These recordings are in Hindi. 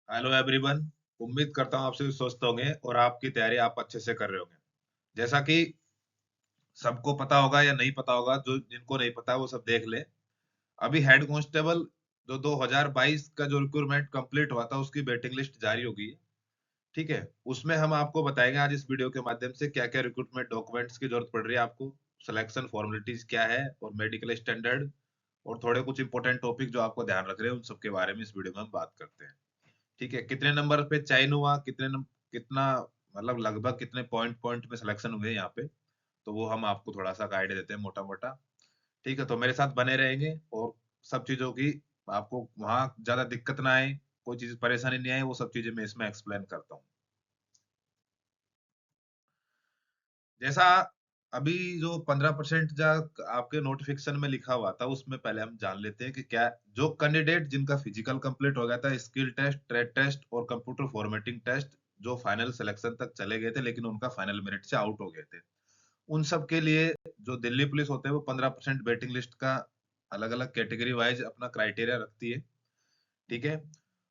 Hello everyone. उम्मीद करता हूँ आप सभी स्वस्थ होंगे और आपकी तैयारी आप अच्छे से कर रहे होंगे। जैसा कि सबको पता होगा या नहीं पता होगा, जो जिनको नहीं पता वो सब देख ले। अभी हेड कांस्टेबल जो 2022 का जो रिक्रूटमेंट कंप्लीट हुआ था उसकी वेटिंग लिस्ट जारी हो गई है। ठीक है, उसमें हम आपको बताएंगे आज इस वीडियो के माध्यम से क्या क्या रिक्रूटमेंट डॉक्यूमेंट्स की जरूरत पड़ रही है आपको, सिलेक्शन फॉर्मेलिटीज क्या है और मेडिकल स्टैंडर्ड और थोड़े कुछ इंपॉर्टेंट टॉपिक जो आपको ध्यान रख रहे हैं उन सब के बारे में इस वीडियो में हम बात करते हैं। ठीक है, कितने नंबर पे चयन हुआ, कितना मतलब लगभग कितने पॉइंट पॉइंट में सिलेक्शन हुए यहाँ पे, तो वो हम आपको थोड़ा सा आइडिया देते हैं मोटा मोटा। ठीक है, तो मेरे साथ बने रहेंगे और सब चीजों की आपको वहाँ ज्यादा दिक्कत ना आए, कोई चीज परेशानी नहीं आए, वो सब चीजें मैं इसमें एक्सप्लेन करता हूँ। जैसा अभी जो 15% जा आपके नोटिफिकेशन में लिखा हुआ था उसमें पहले हम जान लेते हैं कि क्या जो कैंडिडेट जिनका फिजिकल कंप्लीट हो गया था, स्किल टेस्ट, ट्रेड टेस्ट और कंप्यूटर फॉर्मेटिंग टेस्ट, जो फाइनल सिलेक्शन तक चले गए थे लेकिन उनका फाइनल मेरिट से आउट हो गए थे, उन सब के लिए जो दिल्ली पुलिस होते हैं वो 15% वेटिंग लिस्ट का अलग अलग कैटेगरी वाइज अपना क्राइटेरिया रखती है। ठीक है,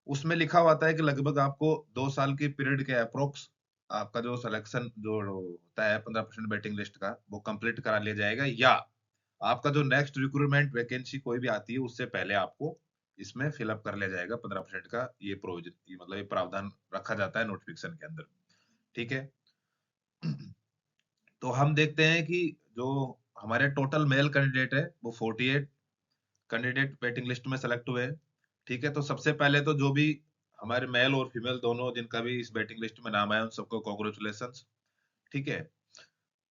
उसमें लिखा हुआ था कि लगभग आपको 2 साल की पीरियड के अप्रोक्स आपका जो सिलेक्शन जो होता है 15% वेटिंग लिस्ट का वो कंप्लीट करा लिया जाएगा, या आपका जो नेक्स्ट रिक्रूटमेंट वैकेंसी कोई भी आती है उससे पहले आपको इसमें फिलअप कर लिया जाएगा 15% का, ये प्रोविजन, ये मतलब ये प्रावधान रखा जाता है नोटिफिकेशन के अंदर। ठीक है, तो हम देखते हैं कि जो हमारे टोटल मेल कैंडिडेट है वो 48 कैंडिडेट वेटिंग लिस्ट में सेलेक्ट हुए हैं। ठीक है, तो सबसे पहले तो जो भी हमारे मेल और फीमेल दोनों जिनका भी इस वेटिंग लिस्ट में नाम आया उन सबको कॉन्ग्रेचुलेशन। ठीक है,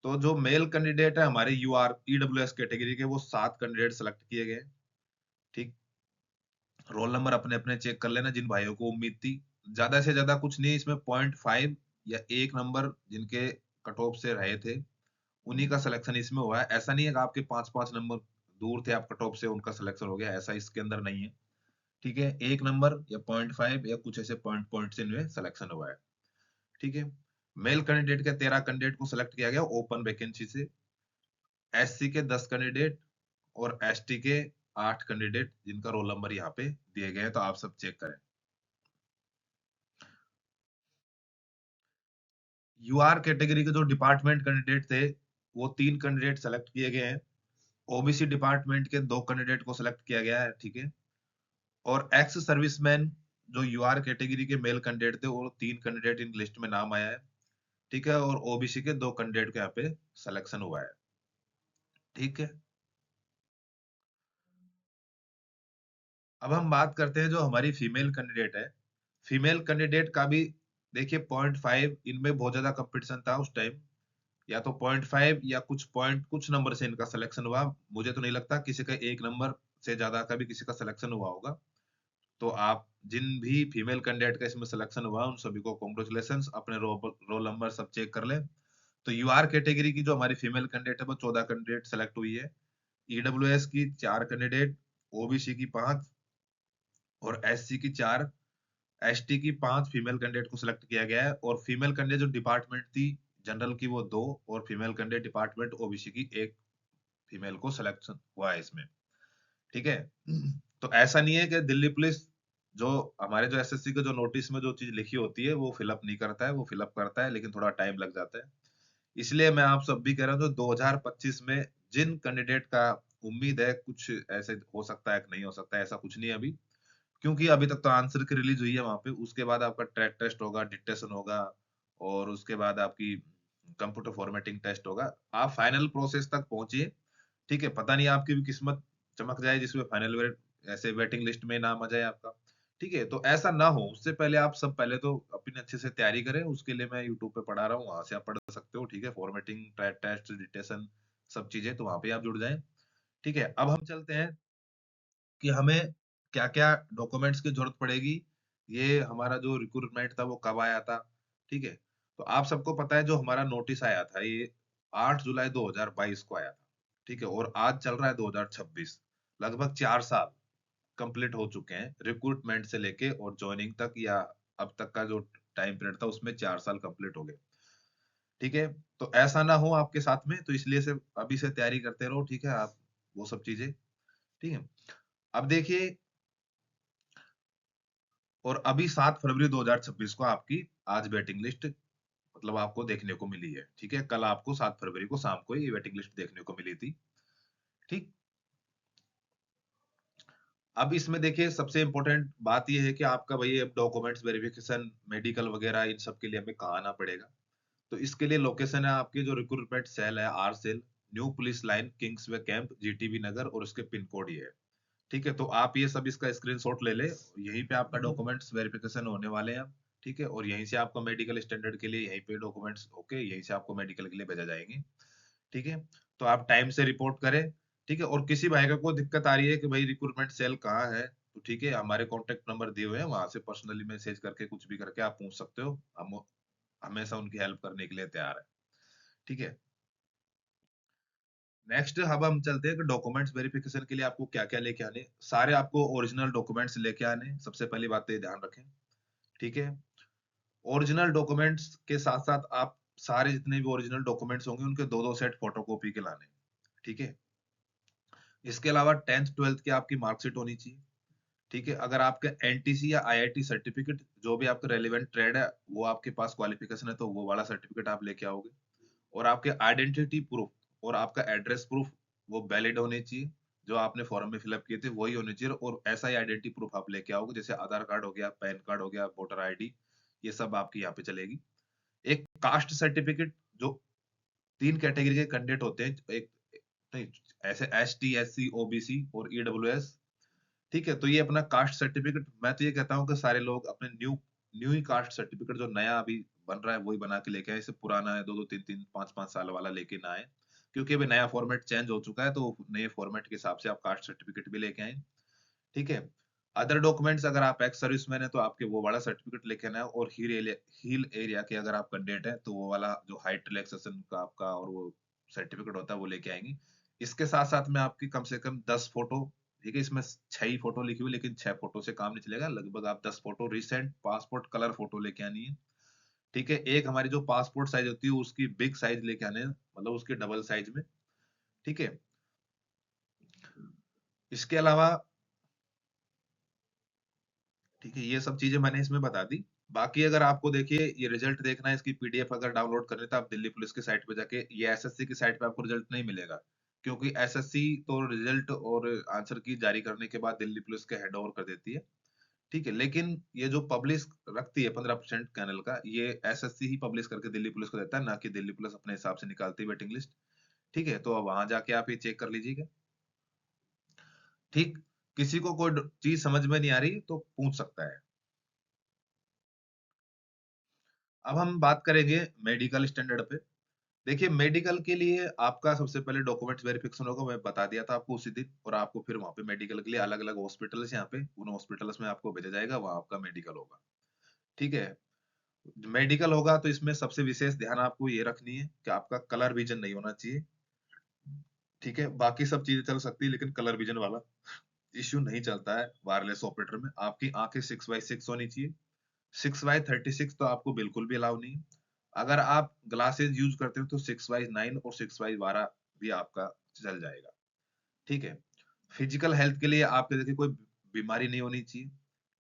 तो जो मेल कैंडिडेट है हमारे यूआर ईडब्ल्यूएस कैटेगरी के, वो 7 कैंडिडेट सेलेक्ट किए गए। ठीक, रोल नंबर अपने अपने चेक कर लेना जिन भाइयों को उम्मीद थी। ज्यादा से ज्यादा कुछ नहीं, इसमें 0.5 या 1 नंबर जिनके कट ऑफ से रहे थे उन्हीं का सिलेक्शन इसमें हुआ है। ऐसा नहीं है कि आपके 5-5 नंबर दूर थे आप कट ऑफ से उनका सिलेक्शन हो गया, ऐसा इसके अंदर नहीं है। ठीक है, 1 नंबर या 0.5 या कुछ ऐसे पॉइंट पॉइंट से इनमें सिलेक्शन हुआ है। ठीक है, मेल कैंडिडेट के 13 कैंडिडेट को सिलेक्ट किया गया ओपन वैकेंसी से, एससी के 10 कैंडिडेट और एसटी के 8 कैंडिडेट जिनका रोल नंबर यहाँ पे दिए गए हैं, तो आप सब चेक करें। यूआर कैटेगरी के जो डिपार्टमेंट कैंडिडेट थे वो 3 कैंडिडेट सेलेक्ट किए गए हैं। ओबीसी डिपार्टमेंट के 2 कैंडिडेट को सिलेक्ट किया गया है। ठीक है, और एक्स सर्विसमैन जो यूआर कैटेगरी के मेल कैंडिडेट थे वो 3 कैंडिडेट इन लिस्ट में नाम आया है। ठीक है, और ओबीसी के 2 कैंडिडेट के यहाँ पे सिलेक्शन हुआ है। ठीक है, अब हम बात करते हैं जो हमारी फीमेल कैंडिडेट है। फीमेल कैंडिडेट का भी देखिए 0.5, इनमें बहुत ज्यादा कंपटीशन था उस टाइम, या तो 0.5 या कुछ पॉइंट कुछ नंबर से इनका सिलेक्शन हुआ। मुझे तो नहीं लगता किसी का 1 नंबर से ज्यादा का भी किसी का सिलेक्शन हुआ होगा। तो आप जिन भी फीमेल कैंडिडेट का इसमें सिलेक्शन हुआ उन सभी को कॉन्ग्रेचुलेशन, अपने रोल नंबर सब चेक कर ले। तो यूआर कैटेगरी की जो हमारी फीमेल कैंडिडेट है वो 14 कैंडिडेट सेलेक्ट हुई है। ईडब्ल्यूएस की 4 कैंडिडेट, ओबीसी की 5 और एससी की 4, एसटी की 5 फीमेल कैंडिडेट को सिलेक्ट किया गया है। और फीमेल कैंडिडेट जो डिपार्टमेंट थी जनरल की वो 2, और फीमेल कैंडिडेट डिपार्टमेंट ओबीसी की 1 फीमेल को सिलेक्शन हुआ है इसमें। ठीक है, तो ऐसा नहीं है कि दिल्ली पुलिस जो हमारे जो एसएससी के जो नोटिस में जो चीज लिखी होती है वो फिलअप नहीं करता है, वो फिलअप करता है लेकिन थोड़ा टाइम लग जाता है। इसलिए मैं आप सब भी कह रहा हूँ जो 2025 में जिन कैंडिडेट का उम्मीद है कुछ ऐसे हो सकता है कि नहीं हो सकता है, ऐसा कुछ नहीं है अभी, क्योंकि अभी तक तो आंसर की रिलीज हुई है वहां पे, उसके बाद आपका ट्रैक टेस्ट होगा, डिक्टेशन होगा और उसके बाद आपकी कंप्यूटर फॉर्मेटिंग टेस्ट होगा। आप फाइनल प्रोसेस तक पहुंचिए। ठीक है, पता नहीं आपकी भी किस्मत चमक जाए जिसमें फाइनल वेट ऐसे वेटिंग लिस्ट में नाम आ जाए आपका। ठीक है, तो ऐसा ना हो उससे पहले आप सब पहले तो अपनी अच्छे से तैयारी करें, उसके लिए मैं यूट्यूब पे पढ़ा रहा हूँ, वहां से आप पढ़ सकते हो। ठीक है, फॉर्मेटिंग, ट्रैक टेस्ट, डिक्टेशन, सब चीजें तो वहां पे आप जुड़ जाएं। ठीक है, अब हम चलते हैं कि हमें क्या क्या डॉक्यूमेंट्स की जरूरत पड़ेगी, ये हमारा जो रिक्रूटमेंट था वो कब आया था। ठीक है, तो आप सबको पता है जो हमारा नोटिस आया था ये 8 जुलाई 2022 को आया था। ठीक है, और आज चल रहा है 2026, लगभग 4 साल कंप्लीट हो चुके हैं रिक्रूटमेंट से लेके और ज्वाइनिंग तक, या अब तक का जो टाइम पीरियड था उसमें 4 साल कंप्लीट हो गए। ठीक है, तो ऐसा ना हो आपके साथ में, तो इसलिए से अभी से तैयारी करते रहो। ठीक है, आप वो सब चीजें। ठीक है, अब देखिए और अभी 7 फरवरी 2026 को आपकी आज वेटिंग लिस्ट मतलब आपको देखने को मिली है। ठीक है, कल आपको 7 फरवरी को शाम को ये वेटिंग लिस्ट देखने को मिली थी। ठीक, अब इसमें देखिए सबसे इंपॉर्टेंट बात ये है कि आपका भाई अब डॉक्यूमेंट्स वेरिफिकेशन, मेडिकल वगैरह इन सब के लिए हमें कहाँ आना पड़ेगा। तो इसके लिए लोकेशन है आपकी जो रिक्रूटमेंट सेल है, R cell, new police line, Kingsway camp, GTB Nagar, और उसके पिन कोड ये है। ठीक है, तो आप ये सब इसका स्क्रीनशॉट ले ले, यहीं पे आपका डॉक्यूमेंट्स वेरिफिकेशन होने वाले हैं। ठीक है, और यहीं से आपका मेडिकल स्टैंडर्ड के लिए यहीं पे डॉक्यूमेंट्स ओके, यहीं से आपको मेडिकल के लिए भेजा जाएंगे। ठीक है, तो आप टाइम से रिपोर्ट करें। ठीक है, और किसी भाई का कोई दिक्कत आ रही है कि भाई रिक्रूटमेंट सेल कहाँ है, तो ठीक है, हमारे कॉन्टेक्ट नंबर दिए हुए हैं, वहां से पर्सनली मैसेज करके कुछ भी करके आप पूछ सकते हो। हम हमेशा उनकी हेल्प करने के लिए तैयार है। ठीक है, नेक्स्ट अब हम चलते हैं कि डॉक्यूमेंट्स वेरिफिकेशन के लिए आपको क्या क्या लेके आने। सारे आपको ओरिजिनल डॉक्यूमेंट्स लेके आने, सबसे पहली बात तो ये ध्यान रखें। ठीक है, ओरिजिनल डॉक्यूमेंट्स के साथ साथ आप सारे जितने भी ओरिजिनल डॉक्यूमेंट्स होंगे उनके दो दो सेट फोटोकॉपी के लाने। ठीक है, इसके अलावा 10th 12th की आपकी मार्कशीट होनी चाहिए। ठीक है, अगर आपके एनटीसी या आईआईटी सर्टिफिकेट जो भी आपका रेलेवेंट ट्रेड है वो आपके पास क्वालिफिकेशन है तो वो वाला सर्टिफिकेट आप लेके आओगे। और आपके आइडेंटिटी प्रूफ और आपका एड्रेस प्रूफ वो वैलिड होने चाहिए। जो आपने फॉर्म में फिलअप किए थे वही होने चाहिए, और ऐसा ही आइडेंटिटी प्रूफ आप लेके आओगे, जैसे आधार कार्ड हो गया, पैन कार्ड हो गया, वोटर आईडी, ये सब आपकी यहाँ पे चलेगी। एक कास्ट सर्टिफिकेट, जो 3 कैटेगरी के कैंडिडेट होते हैं, एक नहीं, ऐसे S T, S C, OBC और ईडब्ल्यूएस। ठीक है, तो ये अपना कास्ट सर्टिफिकेट, मैं तो ये कहता हूँ कि सारे लोग अपने न्यू न्यू ही कास्ट सर्टिफिकेट जो नया अभी बन रहा है वही बना के लेके आए, इसे पुराना है 2 2 3 3 5 5 साल वाला लेके ना आए। क्योंकि अभी नया फॉर्मेट चेंज हो चुका है, तो नए फॉर्मेट के हिसाब से आप कास्ट सर्टिफिकेट भी लेके आए। ठीक है, अदर डॉक्यूमेंट्स, अगर आप एक्स सर्विसमैन है तो आपके वो वाला सर्टिफिकेट लेके आना है, और हिल एरिया के अगर आप कैंडिडेट है तो वो वाला जो हाइट रिलैक्सेशन का आपका और वो सर्टिफिकेट होता है वो लेके आएंगे। इसके साथ साथ में आपकी कम से कम 10 फोटो, ठीक है, इसमें 6 ही फोटो लिखी हुई, लेकिन 6 फोटो से काम नहीं चलेगा, लगभग आप 10 photo recent passport colour photo लेके आनी है। ठीक है, एक हमारी जो पासपोर्ट साइज होती है उसकी बिग साइज लेके आने हैं, मतलब उसके डबल साइज में। ठीक है, इसके अलावा ठीक है, ये सब चीजें मैंने इसमें बता दी। बाकी अगर आपको देखिए ये रिजल्ट देखना है, इसकी पीडीएफ अगर डाउनलोड करनी है तो आप दिल्ली पुलिस की साइट पे जाके, ये एसएससी की साइट पे आपको रिजल्ट नहीं मिलेगा, क्योंकि एसएससी तो रिजल्ट और आंसर की जारी करने के बाद दिल्ली पुलिस के हैंड ओवर कर देती है। ठीक है, लेकिन ये जो पब्लिश रखती है 15% कैनल का, ये एसएससी ही पब्लिश करके दिल्ली पुलिस को देता है, ना कि दिल्ली पुलिस अपने हिसाब से निकालती है वेटिंग लिस्ट। ठीक है, तो अब वहां जाके आप ये चेक कर लीजिएगा। ठीक, किसी को कोई चीज समझ में नहीं आ रही तो पूछ सकता है। अब हम बात करेंगे मेडिकल स्टैंडर्ड पे। देखिए, मेडिकल के लिए आपका सबसे पहले डॉक्यूमेंट्स वेरिफिकेशन होगा, मैं बता दिया था आपको उसी दिन, और आपको फिर वहां पे मेडिकल के लिए अलग अलग हॉस्पिटल्स यहाँ पे, उन हॉस्पिटल्स में आपको भेजा जाएगा, वहां आपका मेडिकल होगा। ठीक है, मेडिकल होगा तो इसमें सबसे विशेष ध्यान आपको ये रखनी है कि आपका कलर विजन नहीं होना चाहिए। ठीक है, बाकी सब चीजें चल सकती है लेकिन कलर विजन वाला इश्यू नहीं चलता है वायरलेस ऑपरेटर में। आपकी आंखें 6x6 होनी चाहिए, 6x36 तो आपको बिल्कुल भी अलाउ नहीं है। अगर आप ग्लासेस यूज करते हो तो 6x9 और 6x12 भी आपका चल जाएगा। ठीक है, फिजिकल हेल्थ के लिए आपके देखिए कोई बीमारी नहीं होनी चाहिए।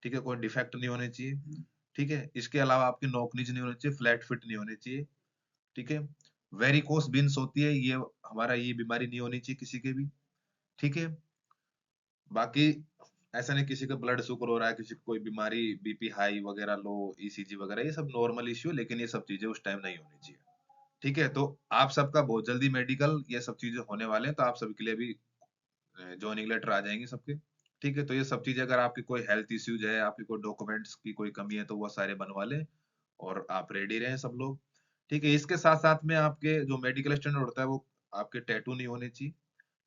ठीक है, कोई डिफेक्ट नहीं होने चाहिए। ठीक है, इसके अलावा आपकी नोक नीच नहीं होनी चाहिए, फ्लैट फिट नहीं होनी चाहिए। ठीक है, वेरिकोस विंस होती है, ये हमारा ये बीमारी नहीं होनी चाहिए किसी के भी। ठीक है, बाकी ऐसा नहीं किसी का ब्लड शुगर हो रहा है, किसी को कोई बीमारी, बीपी हाई वगैरह, लो, ईसीजी वगैरह, ये सब नॉर्मल इश्यू, लेकिन ये सब चीजें उस टाइम नहीं होनी चाहिए। ठीक है, तो आप सबका बहुत जल्दी मेडिकल ये सब चीजें होने वाले हैं, तो आप सभी के लिए भी ज्वाइनिंग लेटर आ जाएंगे सबके। ठीक है, तो ये सब चीजें, अगर आपकी कोई हेल्थ इश्यूज है, आपकी कोई डॉक्यूमेंट्स की कोई कमी है, तो वो सारे बनवा लें, और आप रेडी रहें सब लोग। ठीक है, इसके साथ साथ में आपके जो मेडिकल स्टैंडर्ड होता है वो आपके टैटू नहीं होने चाहिए।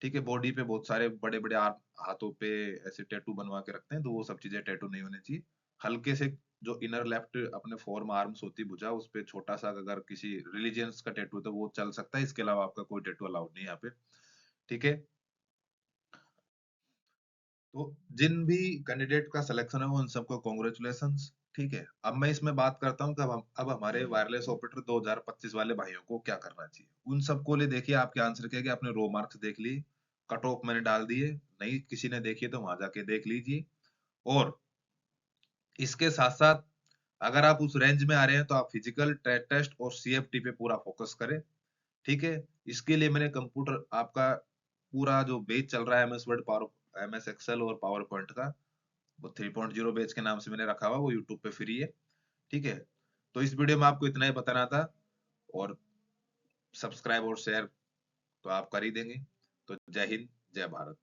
ठीक है, बॉडी पे बहुत सारे बड़े बड़े हाथों पे ऐसे टैटू बनवा के रखते हैं, तो वो सब चीजें टैटू नहीं होने चाहिए। हल्के से जो इनर लेफ्ट अपने फोर्म आर्म्स होती है भुजा, उस पे छोटा सा अगर किसी रिलीजियंस का टैटू है तो वो चल सकता है, इसके अलावा आपका कोई टैटू अलाउड नहीं है यहाँ पे। ठीक है, तो जिन भी कैंडिडेट का सिलेक्शन है वो उन सबको कॉन्ग्रेचुलेशंस। ठीक है, अब मैं इसमें बात करता हूँ कि अब हमारे वायरलेस ऑपरेटर 2025 वाले भाइयों को क्या करना चाहिए। उन सबको लिए देखिए, आपके आंसर क्या है कि आपने रो मार्क्स देख लिए, कट ऑफ मैंने डाल दिए, नहीं किसी ने देखी है तो वहां जाके देख लीजिए। और इसके साथ साथ अगर आप उस रेंज में आ रहे हैं तो आप फिजिकल ट्रेड टेस्ट और सीएफटी पे पूरा फोकस करें। ठीक है, इसके लिए मैंने कंप्यूटर आपका पूरा जो बेच चल रहा है MS Word, power, MS Excel और पावर पॉइंट का, वो 3.0 बेच के नाम से मैंने रखा हुआ, वो यूट्यूब पे फ्री है। ठीक है, तो इस वीडियो में आपको इतना ही बताना था, और सब्सक्राइब और शेयर तो आप कर ही देंगे। तो जय हिंद, जय भारत।